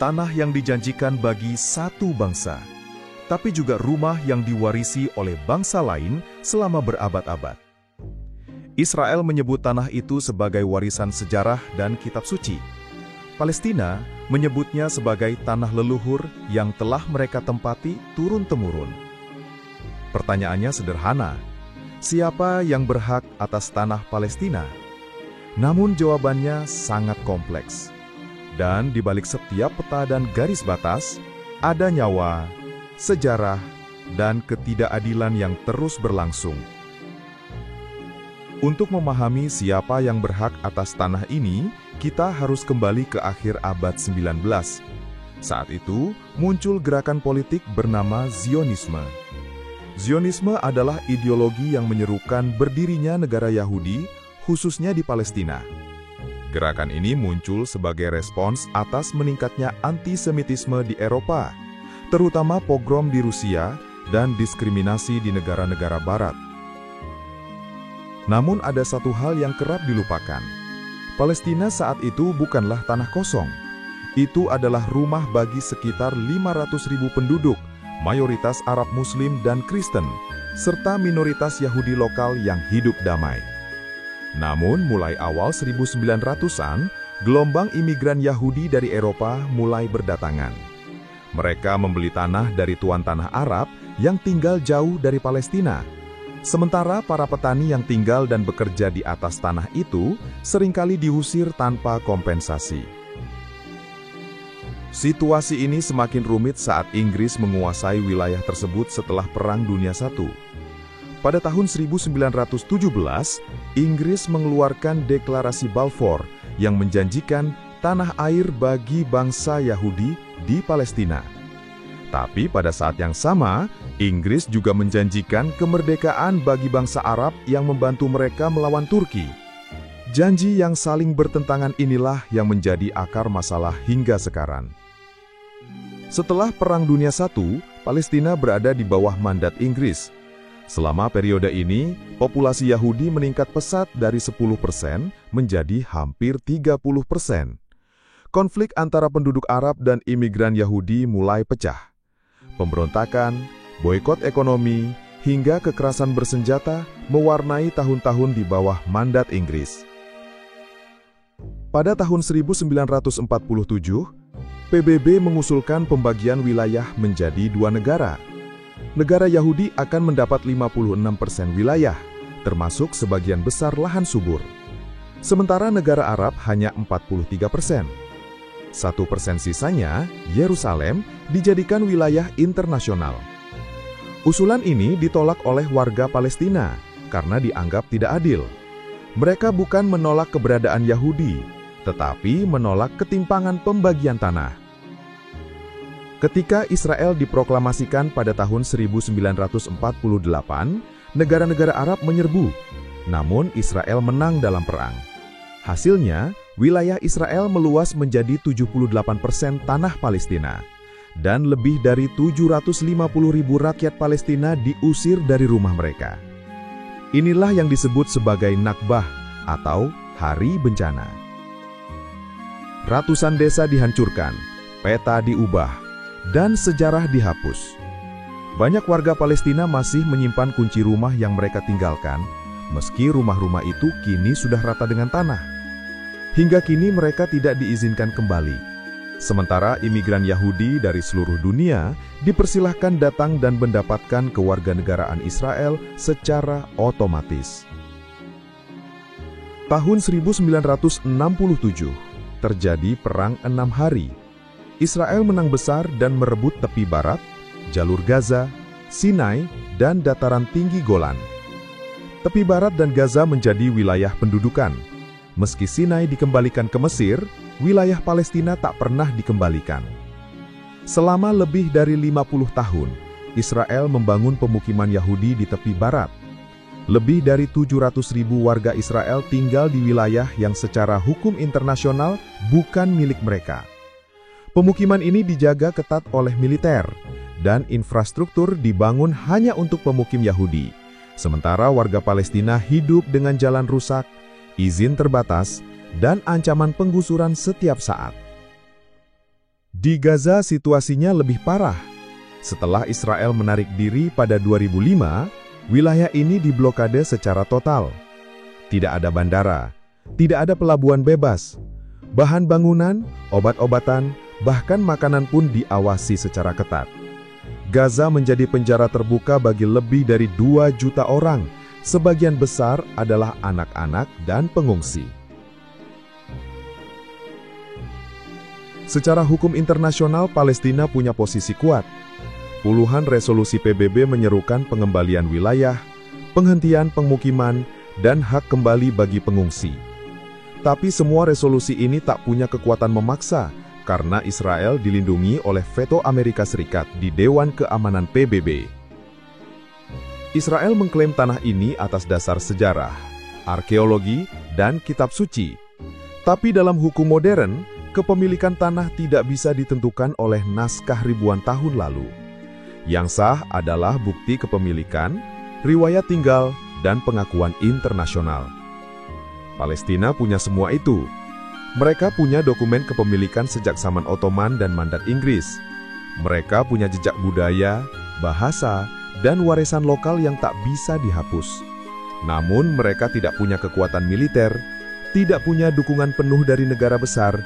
Tanah yang dijanjikan bagi satu bangsa, tapi juga rumah yang diwarisi oleh bangsa lain selama berabad-abad. Israel menyebut tanah itu sebagai warisan sejarah dan kitab suci. Palestina menyebutnya sebagai tanah leluhur yang telah mereka tempati turun-temurun. Pertanyaannya sederhana, siapa yang berhak atas tanah Palestina? Namun jawabannya sangat kompleks. Dan di balik setiap peta dan garis batas, ada nyawa, sejarah, dan ketidakadilan yang terus berlangsung. Untuk memahami siapa yang berhak atas tanah ini, kita harus kembali ke akhir abad 19. Saat itu, muncul gerakan politik bernama Zionisme. Zionisme adalah ideologi yang menyerukan berdirinya negara Yahudi, khususnya di Palestina. Gerakan ini muncul sebagai respons atas meningkatnya antisemitisme di Eropa, terutama pogrom di Rusia dan diskriminasi di negara-negara Barat. Namun ada satu hal yang kerap dilupakan. Palestina saat itu bukanlah tanah kosong. Itu adalah rumah bagi sekitar 500.000 penduduk, mayoritas Arab Muslim dan Kristen, serta minoritas Yahudi lokal yang hidup damai. Namun, mulai awal 1900-an, gelombang imigran Yahudi dari Eropa mulai berdatangan. Mereka membeli tanah dari tuan tanah Arab yang tinggal jauh dari Palestina. Sementara para petani yang tinggal dan bekerja di atas tanah itu seringkali diusir tanpa kompensasi. Situasi ini semakin rumit saat Inggris menguasai wilayah tersebut setelah Perang Dunia I. Pada tahun 1917, Inggris mengeluarkan Deklarasi Balfour yang menjanjikan tanah air bagi bangsa Yahudi di Palestina. Tapi pada saat yang sama, Inggris juga menjanjikan kemerdekaan bagi bangsa Arab yang membantu mereka melawan Turki. Janji yang saling bertentangan inilah yang menjadi akar masalah hingga sekarang. Setelah Perang Dunia I, Palestina berada di bawah mandat Inggris. Selama periode ini, populasi Yahudi meningkat pesat dari 10% menjadi hampir 30%. Konflik antara penduduk Arab dan imigran Yahudi mulai pecah. Pemberontakan, boikot ekonomi, hingga kekerasan bersenjata mewarnai tahun-tahun di bawah mandat Inggris. Pada tahun 1947, PBB mengusulkan pembagian wilayah menjadi 2 negara. Negara Yahudi akan mendapat 56% wilayah, termasuk sebagian besar lahan subur. Sementara negara Arab hanya 43%. 1% sisanya, Yerusalem, dijadikan wilayah internasional. Usulan ini ditolak oleh warga Palestina karena dianggap tidak adil. Mereka bukan menolak keberadaan Yahudi, tetapi menolak ketimpangan pembagian tanah. Ketika Israel diproklamasikan pada tahun 1948, negara-negara Arab menyerbu, namun Israel menang dalam perang. Hasilnya, wilayah Israel meluas menjadi 78% tanah Palestina, dan lebih dari 750.000 rakyat Palestina diusir dari rumah mereka. Inilah yang disebut sebagai Nakbah atau Hari Bencana. Ratusan desa dihancurkan, peta diubah, dan sejarah dihapus. Banyak warga Palestina masih menyimpan kunci rumah yang mereka tinggalkan, meski rumah-rumah itu kini sudah rata dengan tanah. Hingga kini mereka tidak diizinkan kembali. Sementara imigran Yahudi dari seluruh dunia dipersilahkan datang dan mendapatkan kewarganegaraan Israel secara otomatis. Tahun 1967, terjadi Perang 6 Hari. Israel menang besar dan merebut tepi barat, jalur Gaza, Sinai, dan dataran tinggi Golan. Tepi barat dan Gaza menjadi wilayah pendudukan. Meski Sinai dikembalikan ke Mesir, wilayah Palestina tak pernah dikembalikan. Selama lebih dari 50 tahun, Israel membangun pemukiman Yahudi di tepi barat. Lebih dari 700.000 warga Israel tinggal di wilayah yang secara hukum internasional bukan milik mereka. Pemukiman ini dijaga ketat oleh militer, dan infrastruktur dibangun hanya untuk pemukim Yahudi. Sementara warga Palestina hidup dengan jalan rusak, izin terbatas, dan ancaman penggusuran setiap saat. Di Gaza situasinya lebih parah. Setelah Israel menarik diri pada 2005, wilayah ini diblokade secara total. Tidak ada bandara, tidak ada pelabuhan bebas. Bahan bangunan, obat-obatan, bahkan makanan pun diawasi secara ketat. Gaza menjadi penjara terbuka bagi lebih dari 2 juta orang. Sebagian besar adalah anak-anak dan pengungsi. Secara hukum internasional, Palestina punya posisi kuat. Puluhan resolusi PBB menyerukan pengembalian wilayah, penghentian pemukiman, dan hak kembali bagi pengungsi. Tapi semua resolusi ini tak punya kekuatan memaksa karena Israel dilindungi oleh veto Amerika Serikat di Dewan Keamanan PBB. Israel mengklaim tanah ini atas dasar sejarah, arkeologi, dan kitab suci. Tapi dalam hukum modern, kepemilikan tanah tidak bisa ditentukan oleh naskah ribuan tahun lalu. Yang sah adalah bukti kepemilikan, riwayat tinggal, dan pengakuan internasional. Palestina punya semua itu. Mereka punya dokumen kepemilikan sejak zaman Ottoman dan mandat Inggris. Mereka punya jejak budaya, bahasa, dan warisan lokal yang tak bisa dihapus. Namun mereka tidak punya kekuatan militer, tidak punya dukungan penuh dari negara besar,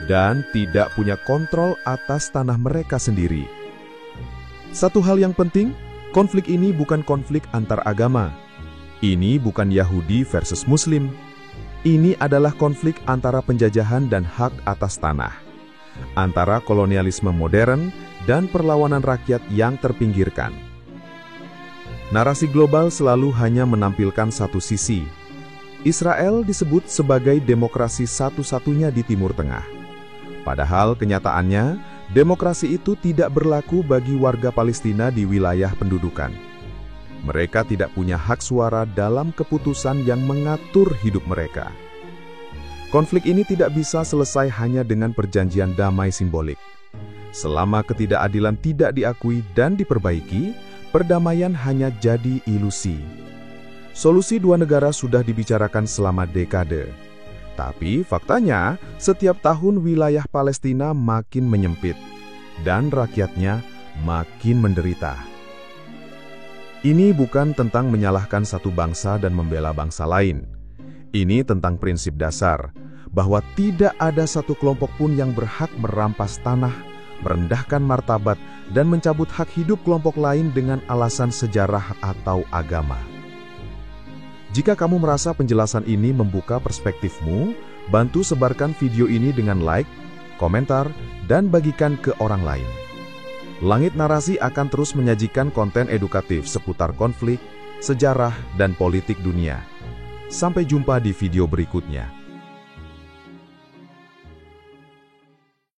dan tidak punya kontrol atas tanah mereka sendiri. Satu hal yang penting, konflik ini bukan konflik antar agama. Ini bukan Yahudi versus Muslim. Ini adalah konflik antara penjajahan dan hak atas tanah, antara kolonialisme modern dan perlawanan rakyat yang terpinggirkan. Narasi global selalu hanya menampilkan satu sisi. Israel disebut sebagai demokrasi satu-satunya di Timur Tengah. Padahal kenyataannya, demokrasi itu tidak berlaku bagi warga Palestina di wilayah pendudukan. Mereka tidak punya hak suara dalam keputusan yang mengatur hidup mereka. Konflik ini tidak bisa selesai hanya dengan perjanjian damai simbolik. Selama ketidakadilan tidak diakui dan diperbaiki, perdamaian hanya jadi ilusi. Solusi 2 negara sudah dibicarakan selama dekade. Tapi faktanya, setiap tahun wilayah Palestina makin menyempit, dan rakyatnya makin menderita. Ini bukan tentang menyalahkan satu bangsa dan membela bangsa lain. Ini tentang prinsip dasar, bahwa tidak ada satu kelompok pun yang berhak merampas tanah, merendahkan martabat, dan mencabut hak hidup kelompok lain dengan alasan sejarah atau agama. Jika kamu merasa penjelasan ini membuka perspektifmu, bantu sebarkan video ini dengan like, komentar, dan bagikan ke orang lain. Langit Narasi akan terus menyajikan konten edukatif seputar konflik, sejarah, dan politik dunia. Sampai jumpa di video berikutnya.